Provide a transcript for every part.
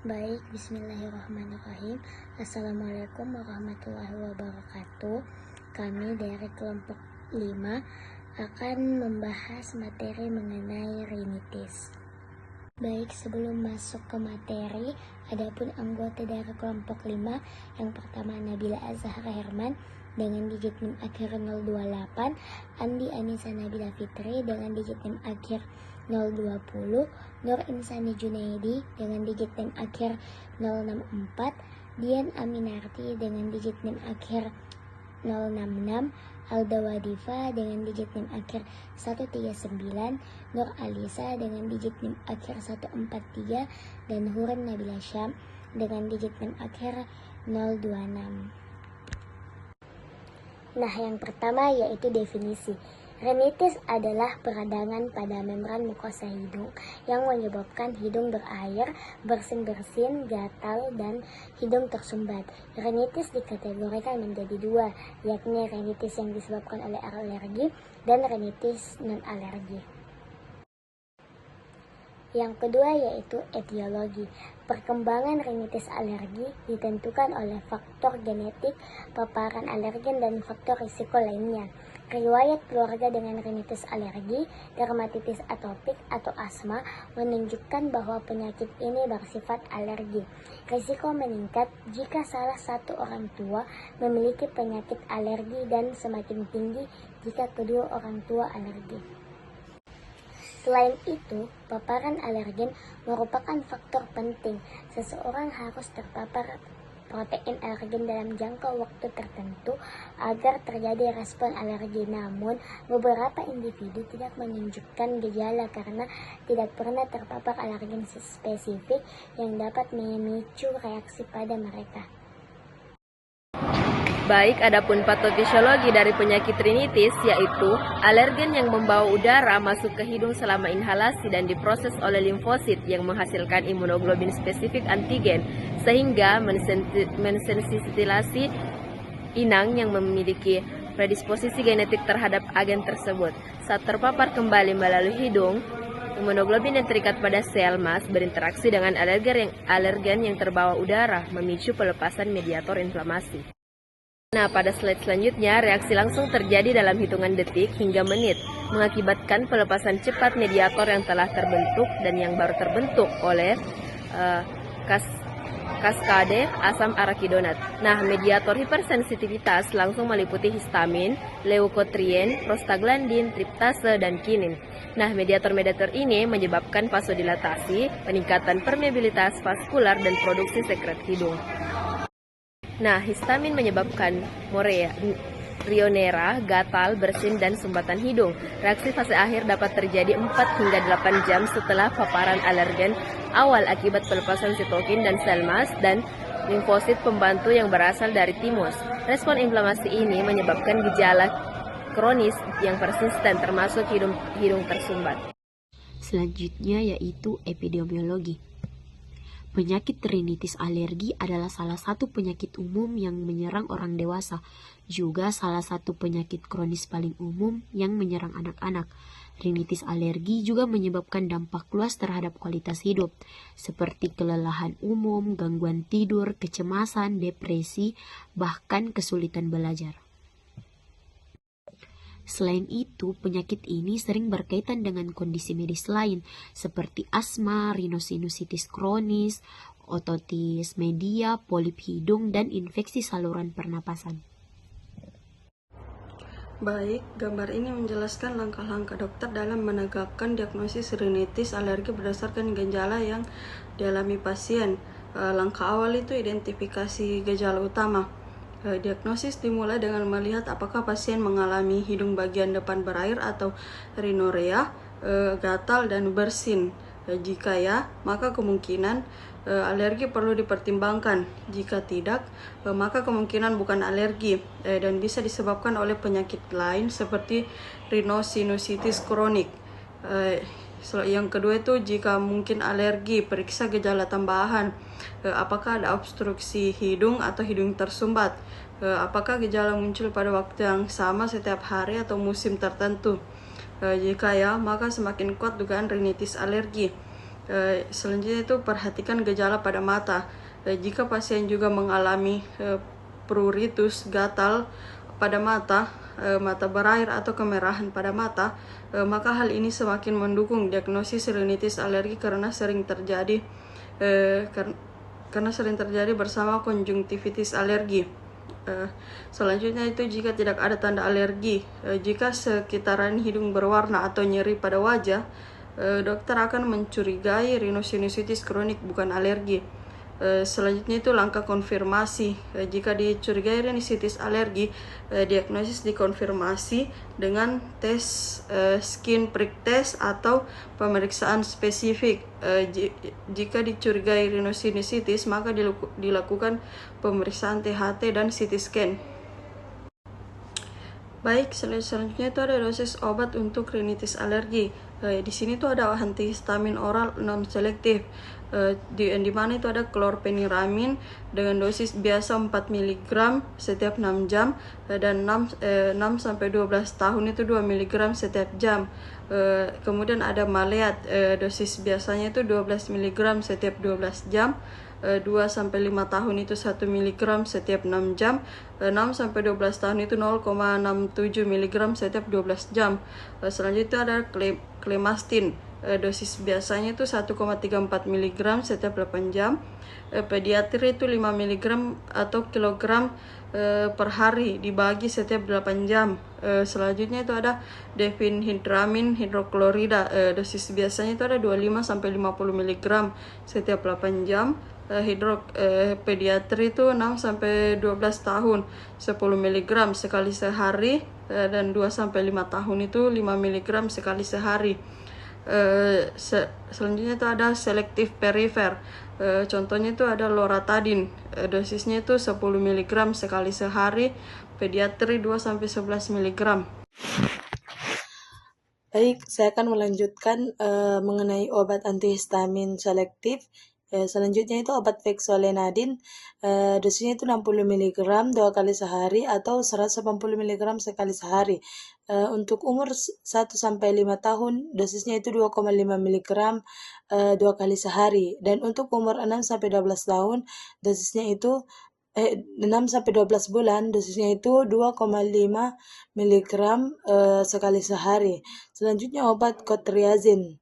Baik, bismillahirrahmanirrahim. Assalamualaikum warahmatullahi wabarakatuh. Kami dari kelompok 5 akan membahas materi mengenai rinitis. Baik, sebelum masuk ke materi, adapun anggota dari kelompok 5, yang pertama Nabila Azhar Herman dengan digit NIM akhir 028, Andi Anissa Nabila Fitri dengan digit NIM akhir 020, Nur Insani Junaidi dengan digit NIM akhir 064, Dian Aminarti dengan digit NIM akhir 066, Alda Wadifa dengan digit NIM akhir 139, Nur Alisa dengan digit NIM akhir 143, dan Hurin Nabila Syam dengan digit NIM akhir 026. Nah, yang pertama yaitu definisi. Rinitis adalah peradangan pada membran mukosa hidung yang menyebabkan hidung berair, bersin-bersin, gatal, dan hidung tersumbat. Rinitis dikategorikan menjadi dua, yakni rinitis yang disebabkan oleh alergi dan rinitis non-alergi. Yang kedua yaitu etiologi. Perkembangan rinitis alergi ditentukan oleh faktor genetik, paparan alergen, dan faktor risiko lainnya. Riwayat keluarga dengan rinitis alergi, dermatitis atopik atau asma menunjukkan bahwa penyakit ini bersifat alergi. Risiko meningkat jika salah satu orang tua memiliki penyakit alergi dan semakin tinggi jika kedua orang tua alergi. Selain itu, paparan alergen merupakan faktor penting. Seseorang harus terpapar protein alergen dalam jangka waktu tertentu agar terjadi respon alergi. Namun, beberapa individu tidak menunjukkan gejala karena tidak pernah terpapar alergen spesifik yang dapat memicu reaksi pada mereka. Baik, adapun patofisiologi dari penyakit rinitis yaitu alergen yang membawa udara masuk ke hidung selama inhalasi dan diproses oleh limfosit yang menghasilkan imunoglobin spesifik antigen sehingga mensensitisasi inang yang memiliki predisposisi genetik terhadap agen tersebut. Saat terpapar kembali melalui hidung, imunoglobin yang terikat pada sel mas berinteraksi dengan alergen yang terbawa udara, memicu pelepasan mediator inflamasi. Nah, pada slide selanjutnya, reaksi langsung terjadi dalam hitungan detik hingga menit, mengakibatkan pelepasan cepat mediator yang telah terbentuk dan yang baru terbentuk oleh kaskade asam arakidonat. Nah, mediator hipersensitivitas langsung meliputi histamin, leukotrien, prostaglandin, triptase, dan kinin. Nah, mediator-mediator ini menyebabkan vasodilatasi, peningkatan permeabilitas vaskular, dan produksi sekret hidung. Nah, histamin menyebabkan morea, rionera, gatal, bersin, dan sumbatan hidung. Reaksi fase akhir dapat terjadi 4 hingga 8 jam setelah paparan alergen awal akibat pelepasan sitokin dan sel mas dan limfosit pembantu yang berasal dari timus. Respon inflamasi ini menyebabkan gejala kronis yang persisten termasuk hidung tersumbat. Selanjutnya yaitu epidemiologi. Penyakit rinitis alergi adalah salah satu penyakit umum yang menyerang orang dewasa, juga salah satu penyakit kronis paling umum yang menyerang anak-anak. Rinitis alergi juga menyebabkan dampak luas terhadap kualitas hidup, seperti kelelahan umum, gangguan tidur, kecemasan, depresi, bahkan kesulitan belajar. Selain itu, penyakit ini sering berkaitan dengan kondisi medis lain seperti asma, rhinosinusitis kronis, otitis media, polip hidung, dan infeksi saluran pernapasan. Baik, gambar ini menjelaskan langkah-langkah dokter dalam menegakkan diagnosis rinitis alergi berdasarkan gejala yang dialami pasien. Langkah awal itu identifikasi gejala utama. Diagnosis dimulai dengan melihat apakah pasien mengalami hidung bagian depan berair atau rhinorea, gatal, dan bersin. Jika ya, maka kemungkinan alergi perlu dipertimbangkan. Jika tidak, maka kemungkinan bukan alergi dan bisa disebabkan oleh penyakit lain seperti rhinosinusitis kronik. Yang kedua itu jika mungkin alergi, periksa gejala tambahan. Apakah ada obstruksi hidung atau hidung tersumbat? Apakah gejala muncul pada waktu yang sama setiap hari atau musim tertentu? Jika ya, maka semakin kuat dugaan rinitis alergi. Selanjutnya itu perhatikan gejala pada mata. Jika pasien juga mengalami pruritus, gatal pada mata, mata berair atau kemerahan pada mata, maka hal ini semakin mendukung diagnosis rinitis alergi karena sering terjadi bersama konjungtivitis alergi. Selanjutnya itu jika tidak ada tanda alergi, jika sekitaran hidung berwarna atau nyeri pada wajah, dokter akan mencurigai rhinosinusitis kronik bukan alergi. Selanjutnya itu langkah konfirmasi. Jika dicurigai rhinosinusitis alergi, diagnosis dikonfirmasi dengan tes skin prick test atau pemeriksaan spesifik. Jika dicurigai rhinosinusitis, maka dilakukan pemeriksaan THT dan CT scan. Baik, selanjutnya itu ada dosis obat untuk rinitis alergi. Di sini tuh ada antihistamin oral non selektif. Di mana itu ada klorpeniramin dengan dosis biasa 4 mg setiap 6 jam dan 6 sampai 12 tahun itu 2 mg setiap jam. Kemudian ada maleat, dosis biasanya itu 12 mg setiap 12 jam. 2 sampai 5 tahun itu 1 mg setiap 6 jam, 6 sampai 12 tahun itu 0,67 mg setiap 12 jam. Selanjutnya ada Clemastine, dosis biasanya itu 1,34 mg setiap 8 jam. Pediatri itu 5 mg atau kilogram per hari dibagi setiap 8 jam. Selanjutnya itu ada diphenhydramin hidroklorida, dosis biasanya itu ada 25 sampai 50 mg setiap 8 jam. Pediatri itu 6 sampai 12 tahun 10 mg sekali sehari, dan 2 sampai 5 tahun itu 5 mg sekali sehari. Selanjutnya itu ada selektif perifer, contohnya itu ada loratadin, dosisnya itu 10 mg sekali sehari. Pediatri 2 sampai 11 mg. Baik, saya akan melanjutkan mengenai obat antihistamin selektif. Selanjutnya itu obat fexolenadin, dosisnya itu 60 mg 2 kali sehari atau 180 mg sekali sehari. Untuk umur 1 sampai 5 tahun, dosisnya itu 2,5 mg 2 kali sehari. Dan untuk umur 6 sampai 12 tahun, dosisnya itu 6 sampai 12 bulan, dosisnya itu 2,5 mg sekali sehari. Selanjutnya obat cotrizin,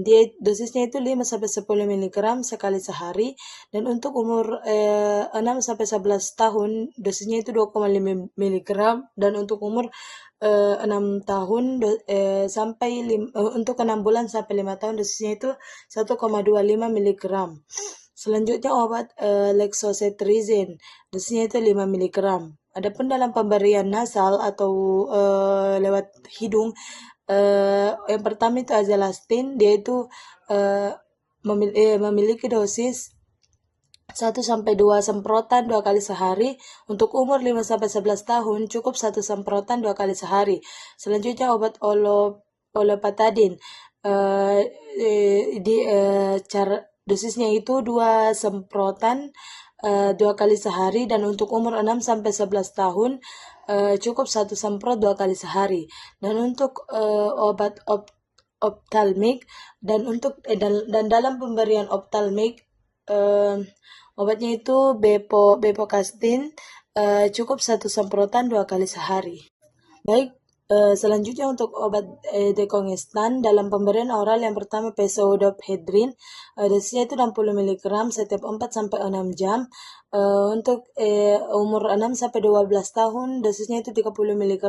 dia dosisnya itu 5 sampai 10 mg sekali sehari, dan untuk umur 6 sampai 11 tahun, dosisnya itu 2,5 mg, dan untuk umur 6 tahun sampai untuk 6 bulan sampai 5 tahun, dosisnya itu 1,25 mg. Selanjutnya obat lexocetrizine, dosisnya itu 5 mg. Adapun dalam pemberian nasal atau lewat hidung, yang pertama itu azalastin, dia itu memiliki dosis 1 sampai 2 semprotan 2 kali sehari. Untuk umur 5 sampai 11 tahun cukup 1 semprotan 2 kali sehari. Selanjutnya obat olopatadin, dosisnya itu 2 semprotan 2 kali sehari, dan untuk umur 6 sampai 11 tahun cukup 1 semprot 2 kali sehari. Dan untuk obat optalmik, dan dalam pemberian optalmik, obatnya itu bepocastin, cukup 1 semprotan 2 kali sehari. Baik, selanjutnya untuk obat dekongestan dalam pemberian oral, yang pertama pseudoephedrine, dosisnya itu 60 mg setiap 4 sampai 6 jam. Untuk umur 6 sampai 12 tahun, dosisnya itu 30 mg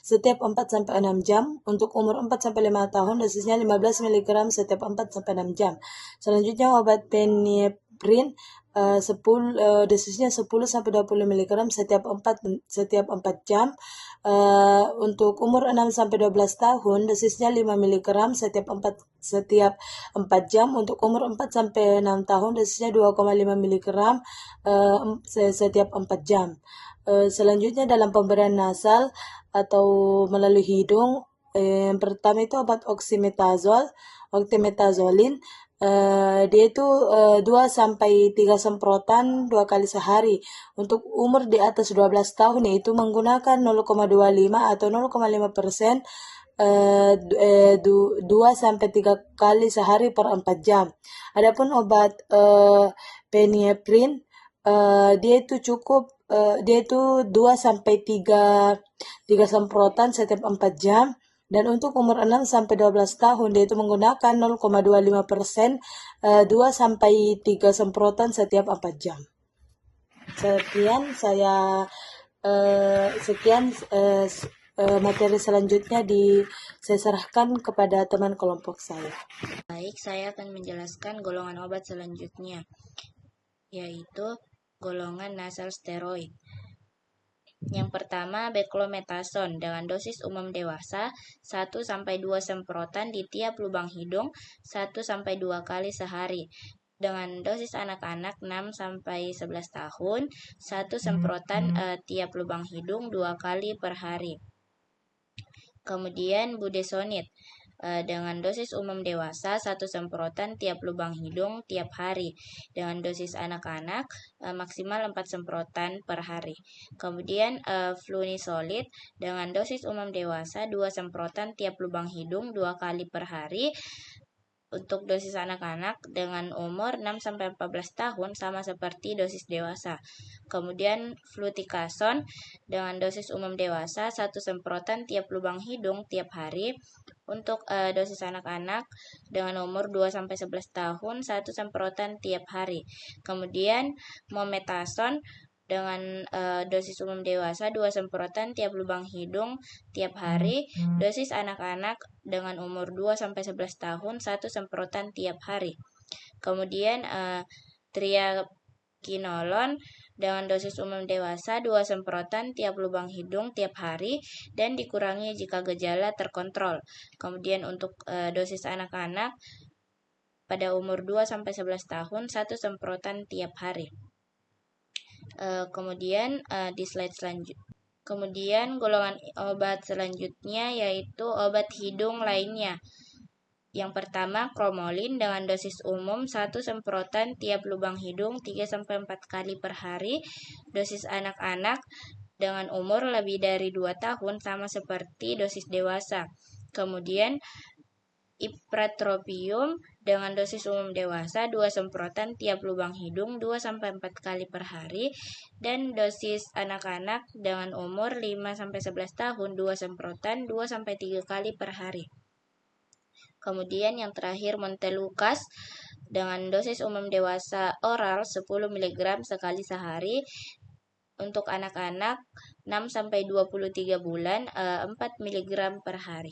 setiap 4 sampai 6 jam. Untuk umur 4 sampai 5 tahun, dosisnya 15 mg setiap 4 sampai 6 jam. Selanjutnya obat penieprin, dosisnya 10 sampai 20 mg setiap 4 jam. Untuk umur 6 sampai 12 tahun, dosisnya 5 mg setiap 4 jam. Untuk umur 4 sampai 6 tahun, dosisnya 2,5 mg setiap 4 jam. Selanjutnya dalam pemberian nasal atau melalui hidung, yang pertama itu obat oxymetazoline, dia itu 2 sampai 3 semprotan 2 kali sehari. Untuk umur di atas 12 tahun, yaitu menggunakan 0,25 atau 0,5% 2-3 kali sehari per 4 jam. Adapun obat penieprin dia itu cukup dia itu 2-3 semprotan setiap 4 jam. Dan untuk umur 6-12 tahun dia itu menggunakan 0,25% 2-3 semprotan setiap 4 jam. Sekian materi selanjutnya saya serahkan kepada teman kelompok saya. Baik, saya akan menjelaskan golongan obat selanjutnya, yaitu golongan nasal steroid. Yang pertama, beclomethasone dengan dosis umum dewasa 1-2 semprotan di tiap lubang hidung 1-2 kali sehari. Dengan dosis anak-anak 6-11 tahun, 1 semprotan tiap lubang hidung 2 kali per hari. Kemudian budesonide dengan dosis umum dewasa 1 semprotan tiap lubang hidung tiap hari. Dengan dosis anak-anak maksimal 4 semprotan per hari. Kemudian flunisolid dengan dosis umum dewasa 2 semprotan tiap lubang hidung 2 kali per hari. Untuk dosis anak-anak dengan umur 6-14 tahun sama seperti dosis dewasa. Kemudian fluticasone dengan dosis umum dewasa 1 semprotan tiap lubang hidung tiap hari. Untuk dosis anak-anak dengan umur 2-11 tahun 1 semprotan tiap hari. Kemudian mometasone dengan dosis umum dewasa 2 semprotan tiap lubang hidung tiap hari. Dosis anak-anak dengan umur 2-11 tahun 1 semprotan tiap hari. Kemudian triakinolone dengan dosis umum dewasa 2 semprotan tiap lubang hidung tiap hari dan dikurangi jika gejala terkontrol. Kemudian untuk dosis anak-anak pada umur 2-11 tahun 1 semprotan tiap hari. Kemudian di slide selanjutnya. Kemudian golongan obat selanjutnya yaitu obat hidung lainnya. Yang pertama, kromolin dengan dosis umum 1 semprotan tiap lubang hidung 3-4 kali per hari. Dosis anak-anak dengan umur lebih dari 2 tahun sama seperti dosis dewasa. Kemudian ipratropium dengan dosis umum dewasa 2 semprotan tiap lubang hidung 2-4 kali per hari. Dan dosis anak-anak dengan umur 5-11 tahun 2 semprotan 2-3 kali per hari. Kemudian yang terakhir Montelukast dengan dosis umum dewasa oral 10 mg sekali sehari. Untuk anak-anak 6-23 bulan 4 mg per hari.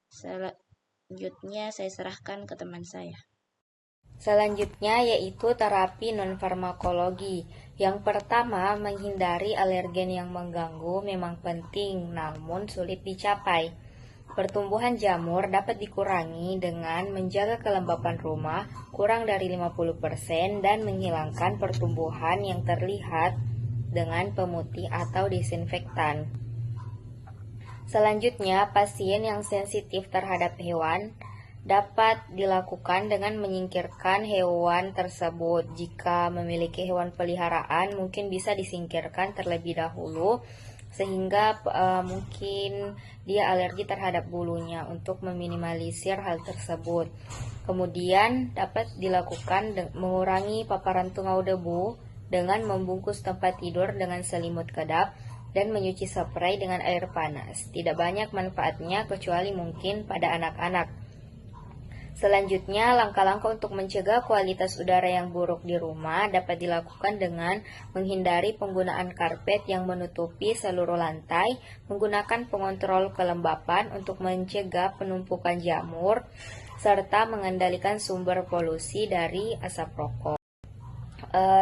Selanjutnya saya serahkan ke teman saya. Selanjutnya yaitu terapi non-farmakologi. Yang pertama, menghindari alergen yang mengganggu memang penting namun sulit dicapai. Pertumbuhan jamur dapat dikurangi dengan menjaga kelembapan rumah kurang dari 50% dan menghilangkan pertumbuhan yang terlihat dengan pemutih atau disinfektan. Selanjutnya, pasien yang sensitif terhadap hewan dapat dilakukan dengan menyingkirkan hewan tersebut. Jika memiliki hewan peliharaan, mungkin bisa disingkirkan terlebih dahulu sehingga mungkin dia alergi terhadap bulunya untuk meminimalisir hal tersebut. Kemudian dapat dilakukan mengurangi paparan tungau debu dengan membungkus tempat tidur dengan selimut kedap dan menyuci spray dengan air panas. Tidak banyak manfaatnya kecuali mungkin pada anak-anak. Selanjutnya, langkah-langkah untuk mencegah kualitas udara yang buruk di rumah dapat dilakukan dengan menghindari penggunaan karpet yang menutupi seluruh lantai, menggunakan pengontrol kelembapan untuk mencegah penumpukan jamur, serta mengendalikan sumber polusi dari asap rokok.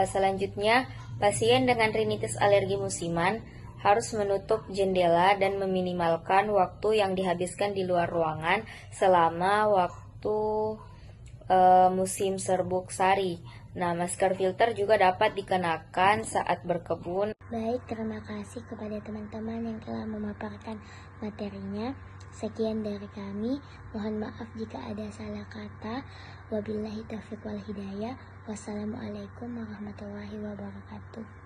Selanjutnya, pasien dengan rinitis alergi musiman harus menutup jendela dan meminimalkan waktu yang dihabiskan di luar ruangan selama waktu musim serbuk sari. Nah, masker filter juga dapat dikenakan saat berkebun. Baik, terima kasih kepada teman-teman yang telah memaparkan materinya. Sekian dari kami. Mohon maaf jika ada salah kata. Wabillahi taufiq wal hidayah. Wassalamualaikum warahmatullahi wabarakatuh.